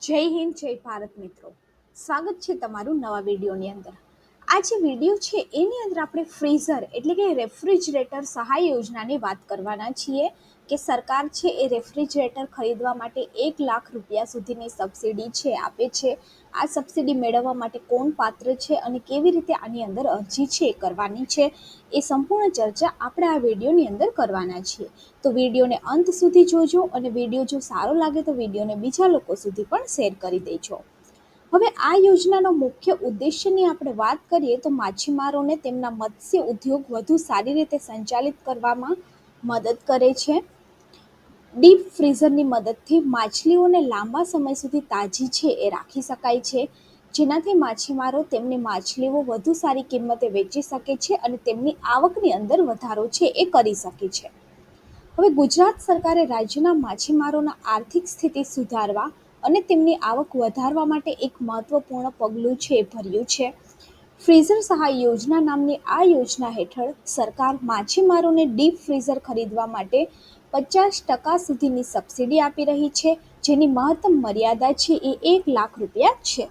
જય હિન્દ જય ભારત મિત્રો, સ્વાગત છે તમારું નવા વિડીયોની અંદર। આ જે વિડીયો છે એની અંદર આપણે ફ્રીઝર એટલે કે રેફ્રિજરેટર સહાય યોજનાની વાત કરવાના છીએ કે સરકાર છે એ રેફ્રિજરેટર ખરીદવા માટે 1,00,000 રૂપિયા સુધીની સબસિડી છે આપે છે। આ સબસિડી મેળવવા માટે કોણ પાત્ર છે અને કેવી રીતે આની અંદર અરજી છે કરવાની છે એ સંપૂર્ણ ચર્ચા આપણે આ વિડીયોની અંદર કરવાના છીએ। તો વિડીયોને અંત સુધી જોજો અને વિડીયો જો સારો લાગે તો વિડીયોને બીજા લોકો સુધી પણ શેર કરી દેજો। હવે આ યોજનાનો મુખ્ય ઉદ્દેશ્યની આપણે વાત કરીએ તો માછીમારોને તેમના મત્સ્ય ઉદ્યોગ વધુ સારી રીતે સંચાલિત કરવામાં મદદ કરે છે। ડીપ ફ્રીઝરની મદદથી માછલીઓને લાંબા સમય સુધી તાજી છે એ રાખી શકાય છે, જેનાથી માછીમારો તેમની માછલીઓ વધુ સારી કિંમતે વેચી શકે છે અને તેમની આવકની અંદર વધારો છે એ કરી શકે છે। હવે ગુજરાત સરકારે રાજ્યના માછીમારોના આર્થિક સ્થિતિ સુધારવા અને તેમની આવક વધારવા માટે એક મહત્વપૂર્ણ પગલું છે ભર્યું છે। ફ્રીઝર સહાય યોજના નામની આ યોજના હેઠળ સરકાર માછીમારોને ડીપ ફ્રીઝર ખરીદવા માટે 50% સુધીની સબસિડી આપી રહી છે, જેની મહત્તમ મર્યાદા છે એ 1,00,000 રૂપિયા છે।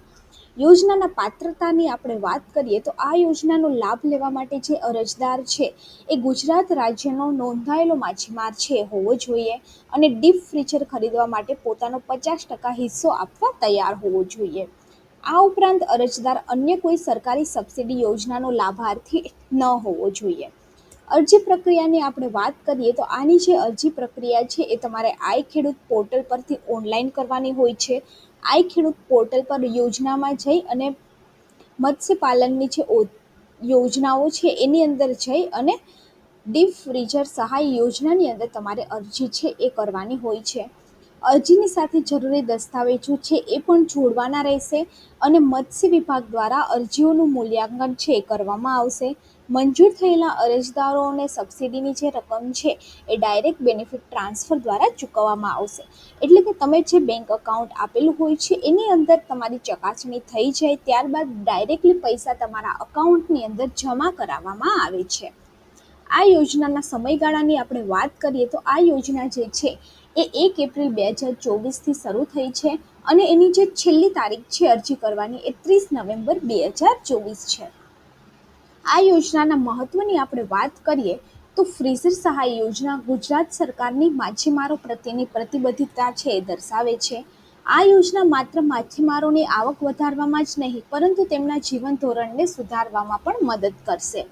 યોજનાના પાત્રતાની આપણે વાત કરીએ તો આ યોજનાનો લાભ લેવા માટે જે અરજદાર છે એ ગુજરાત રાજ્યનો નોંધાયેલો માછીમાર છે હોવો જોઈએ અને ડીપ ફ્રીઝર ખરીદવા માટે પોતાનો 50% હિસ્સો આપવા તૈયાર હોવો જોઈએ। આ ઉપરાંત અરજદાર અન્ય કોઈ સરકારી સબસિડી યોજનાનો લાભાર્થી ન હોવો જોઈએ। અરજી પ્રક્રિયાની આપણે વાત કરીએ તો આની જે અરજી પ્રક્રિયા છે એ તમારે આઈ ખેડૂત પોર્ટલ પરથી ઓનલાઈન કરવાની હોય છે। આઈ ખેડૂત પોર્ટલ પર યોજનામાં જઈ અને મત્સ્યપાલનની જે યોજનાઓ છે એની અંદર જઈ અને ડીપ ફ્રીઝર સહાય યોજનાની અંદર તમારે અરજી છે એ કરવાની હોય છે। અરજીની સાથે જરૂરી દસ્તાવેજો છે એ પણ જોડવાના રહેશે અને મત્સ્ય વિભાગ દ્વારા અરજીઓનું મૂલ્યાંકન છે એ કરવામાં આવશે। મંજૂર થયેલા અરજદારોને સબસિડીની જે રકમ છે એ ડાયરેક્ટ બેનિફિટ ટ્રાન્સફર દ્વારા ચૂકવવામાં આવશે, એટલે કે તમે જે બેંક એકાઉન્ટ આપેલું હોય છે એની અંદર તમારી ચકાસણી થઈ જાય ત્યારબાદ ડાયરેક્ટલી પૈસા તમારા અકાઉન્ટની અંદર જમા કરાવવામાં આવે છે। આ યોજનાના સમયગાળાની આપણે વાત કરીએ તો આ યોજના જે છે એ 1 એપ્રિલ 2024થી શરૂ થઈ છે અને એની જે છેલ્લી તારીખ છે અરજી કરવાની એ 30 નવેમ્બર 2024 છે। આ યોજનાના મહત્વની આપણે વાત કરીએ તો ફ્રીઝર સહાય યોજના ગુજરાત સરકારની માછીમારો પ્રત્યેની પ્રતિબદ્ધતા છે એ દર્શાવે છે। આ યોજના માત્ર માછીમારોની આવક વધારવામાં જ નહીં પરંતુ તેમના જીવન ધોરણને સુધારવામાં પણ મદદ કરશે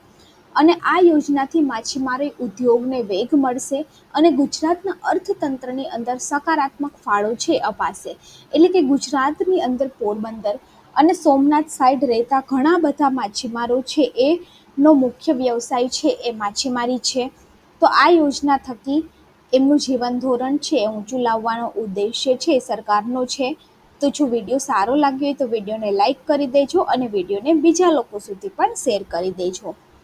અને આ યોજનાથી માછીમારી ઉદ્યોગને વેગ મળશે અને ગુજરાતના અર્થતંત્રની અંદર સકારાત્મક ફાળો છે અપાશે। એટલે કે ગુજરાતની અંદર પોરબંદર અને સોમનાથ સાઈડ રહેતા ઘણા બધા માછીમારો છે એનો મુખ્ય વ્યવસાય છે એ માછીમારી છે, તો આ યોજના થકી એમનું જીવન ધોરણ છે એ ઊંચું લાવવાનો ઉદ્દેશ્ય છે સરકારનો છે। તો જો વિડીયો સારો લાગ્યો હોય તો વિડીયોને લાઈક કરી દેજો અને વિડીયોને બીજા લોકો સુધી પણ શેર કરી દેજો।